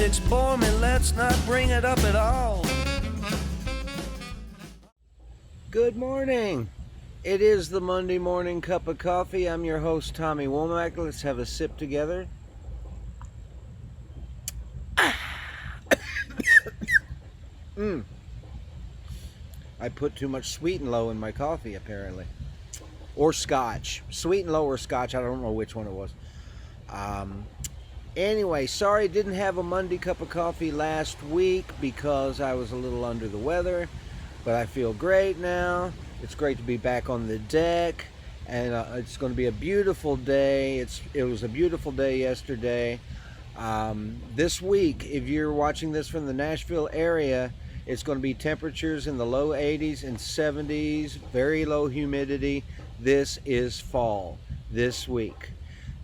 Politics bore me, let's not bring it up at all. Good morning. It is the Monday morning cup of coffee. I'm your host, Tommy Womack. Let's have a sip together. I put too much sweet and low in my coffee, apparently. Or scotch. Sweet and low or scotch. I don't know which one it was. Anyway, sorry didn't have a Monday cup of coffee last week because I was a little under the weather. But I feel great now. It's great to be back on the deck. And it's going to be a beautiful day. It was a beautiful day yesterday. This week, if you're watching this from the Nashville area, it's going to be temperatures in the low 80s and 70s, very low humidity. This is fall this week.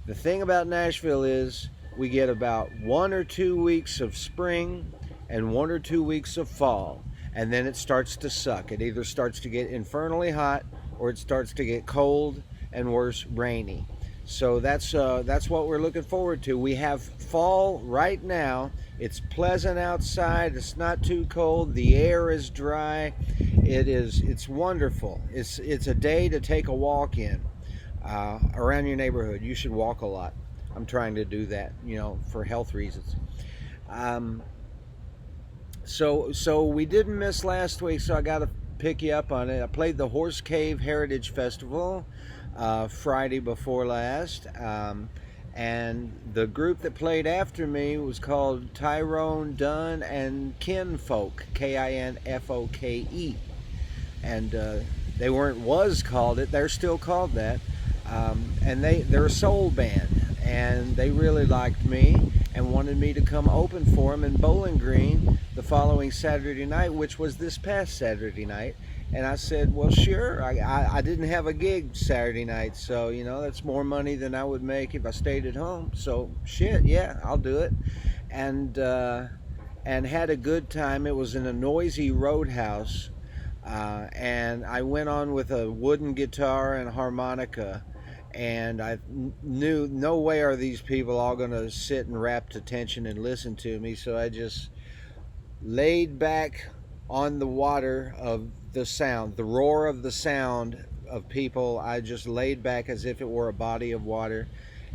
The thing about Nashville is we get about 1 or 2 weeks of spring and 1 or 2 weeks of fall, and then it starts to suck. It either starts to get infernally hot or it starts to get cold and worse, rainy. So that's what we're looking forward to. We have fall right now. It's pleasant outside. It's not too cold. The air is dry. It's wonderful. It's a day to take a walk in around your neighborhood. You should walk a lot. I'm trying to do that, for health reasons. So we didn't miss last week, so I got to pick you up on it. I played the Horse Cave Heritage Festival Friday before last, and the group that played after me was called Tyrone Dunn and Kinfolk, Kinfoke, and they're still called that, and they're a soul band, and they really liked me and wanted me to come open for them in Bowling Green the following Saturday night, which was this past Saturday night. And I said, well, sure. I didn't have a gig Saturday night, so, that's more money than I would make if I stayed at home. So, shit, yeah, I'll do it. And had a good time. It was in a noisy roadhouse. And I went on with a wooden guitar and harmonica. And I knew no way are these people all going to sit in rapt attention and listen to me. So I just laid back on the water of the sound, the roar of the sound of people. I just laid back as if it were a body of water,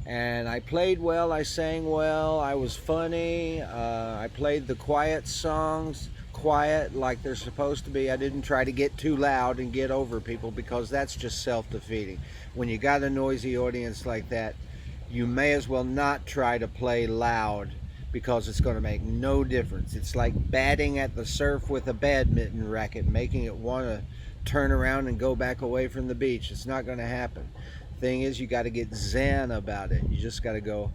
and I played well, I sang well, I was funny. I played the quiet songs quiet like they're supposed to be. I didn't try to get too loud and get over people, because that's just self-defeating. When you got a noisy audience like that, you may as well not try to play loud, because it's going to make no difference. It's like batting at the surf with a badminton racket, making it want to turn around and go back away from the beach. It's not going to happen. Thing is, you got to get zen about it. You just got to go,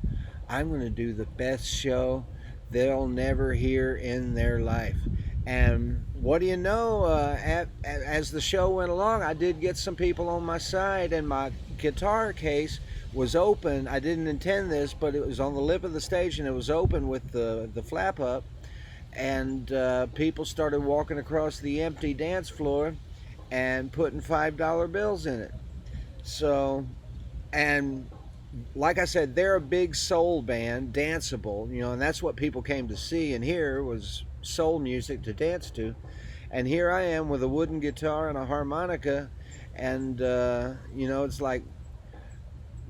I'm going to do the best show they'll never hear in their life. And what do you know, as the show went along, I did get some people on my side, and my guitar case was open. I didn't intend this, but it was on the lip of the stage, and it was open with the flap up, and people started walking across the empty dance floor and putting $5 bills in it. So, and like I said, they're a big soul band, danceable, and that's what people came to see and hear, was soul music to dance to. And here I am with a wooden guitar and a harmonica, and it's like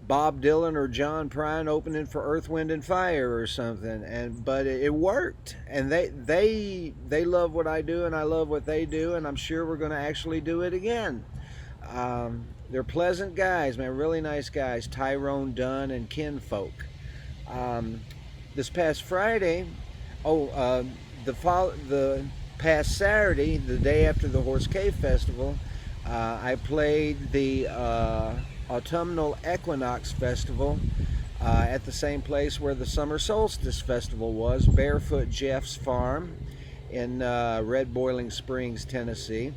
Bob Dylan or John Prine opening for Earth, Wind and Fire or something. But it worked, and they love what I do, and I love what they do, and I'm sure we're going to actually do it again. They're pleasant guys, man, really nice guys, Tyrone Dunn and Kinfolk. This past Friday, the past Saturday, the day after the Horse Cave Festival, I played the Autumnal Equinox Festival at the same place where the Summer Solstice Festival was, Barefoot Jeff's Farm in Red Boiling Springs, Tennessee.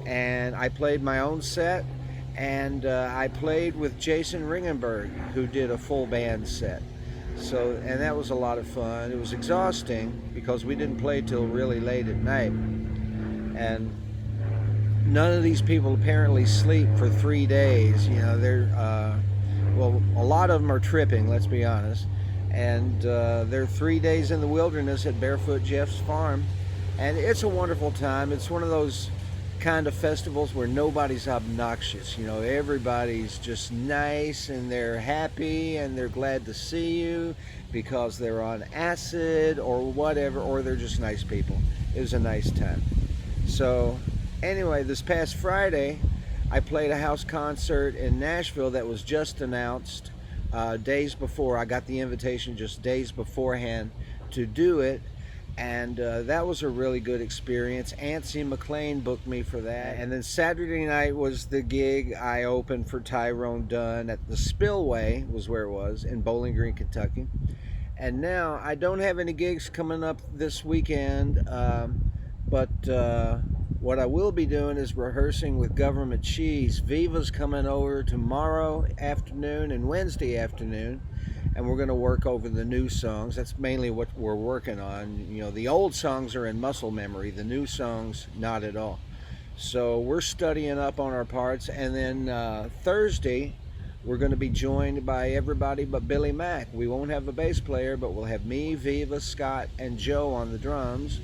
And I played my own set, and I played with Jason Ringenberg, who did a full band set. So, and that was a lot of fun. It was exhausting because we didn't play till really late at night. And none of these people apparently sleep for 3 days. They're, a lot of them are tripping, let's be honest. And they're 3 days in the wilderness at Barefoot Jeff's farm, and it's a wonderful time. It's one of those kind of festivals where nobody's obnoxious. You know, everybody's just nice and they're happy and they're glad to see you because they're on acid or whatever, or they're just nice people. It was a nice time. So anyway, this past Friday I played a house concert in Nashville that was just announced days before. I got the invitation just days beforehand to do it, and that was a really good experience. Antsy McLean booked me for that. And then Saturday night was the gig. I opened for Tyrone Dunn at the Spillway, was where it was, in Bowling Green, Kentucky. And now I don't have any gigs coming up this weekend, but what I will be doing is rehearsing with Government Cheese. Viva's coming over tomorrow afternoon and Wednesday afternoon, and we're going to work over the new songs. That's mainly what we're working on. You know, the old songs are in muscle memory, the new songs not at all. So we're studying up on our parts, and then Thursday we're going to be joined by everybody but Billy Mack. We won't have a bass player, but we'll have me, Viva, Scott, and Joe on the drums,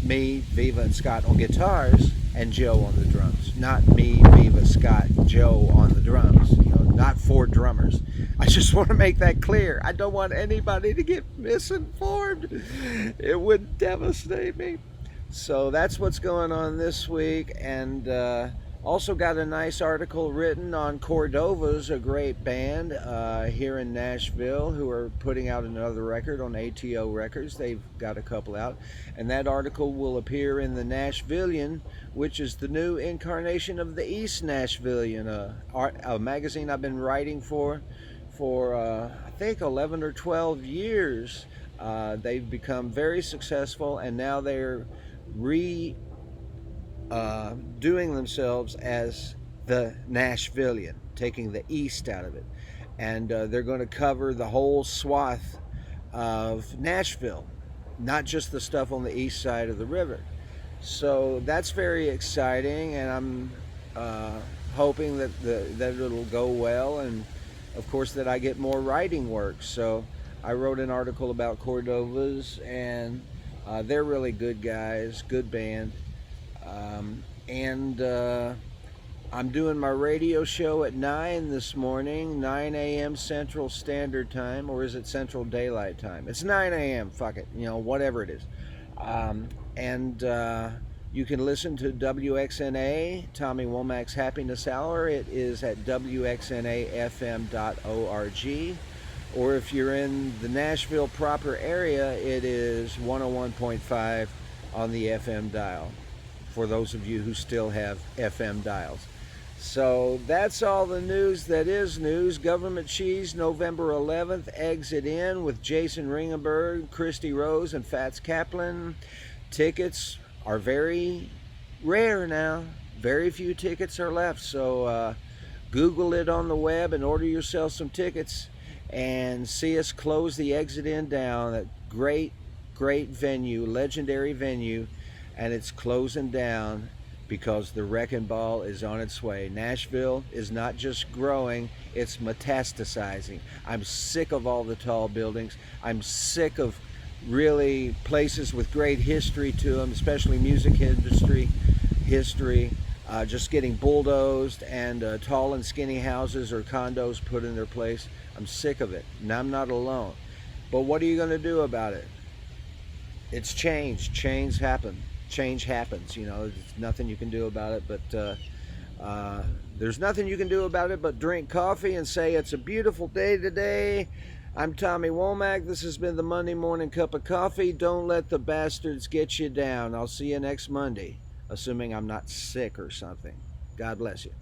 me, Viva, and Scott on guitars, and Joe on the drums. Not me, Viva, Scott, Joe on the drums. You know, not 4 drummers. I just want to make that clear. I don't want anybody to get misinformed. It would devastate me. So that's what's going on this week, and also got a nice article written on Cordova's, a great band here in Nashville, who are putting out another record on ATO Records. They've got a couple out, and that article will appear in the Nashvillian, which is the new incarnation of the East Nashvillian, a magazine I've been writing for I think 11 or 12 years. They've become very successful, and now they're doing themselves as the Nashvillian, taking the East out of it, and they're going to cover the whole swath of Nashville, not just the stuff on the east side of the river. So that's very exciting, and I'm hoping that it'll go well, and of course that I get more writing work. So I wrote an article about Cordova's, and they're really good guys, good band. I'm doing my radio show at 9 this morning, 9 a.m. Central Standard Time, or is it Central Daylight Time? It's 9 a.m., fuck it, you know, whatever it is. You can listen to WXNA, Tommy Womack's Happiness Hour. It is at wxnafm.org. Or if you're in the Nashville proper area, it is 101.5 on the FM dial, for those of you who still have FM dials. So that's all the news that is news. Government Cheese, November 11th, Exit In with Jason Ringenberg, Christy Rose, and Fats Kaplan. Tickets are very rare now. Very few tickets are left. So Google it on the web and order yourself some tickets and see us close the Exit In down. That great venue, legendary venue. And it's closing down because the wrecking ball is on its way. Nashville is not just growing, it's metastasizing. I'm sick of all the tall buildings. I'm sick of really places with great history to them, especially music industry history, just getting bulldozed, and tall and skinny houses or condos put in their place. I'm sick of it, and I'm not alone. But what are you going to do about it? It's change. Change happens, you know. There's nothing you can do about it, but there's nothing you can do about it but drink coffee and say it's a beautiful day today. I'm Tommy Womack. This has been the Monday Morning Cup of Coffee. Don't let the bastards get you down. I'll see you next Monday, assuming I'm not sick or something. God bless you.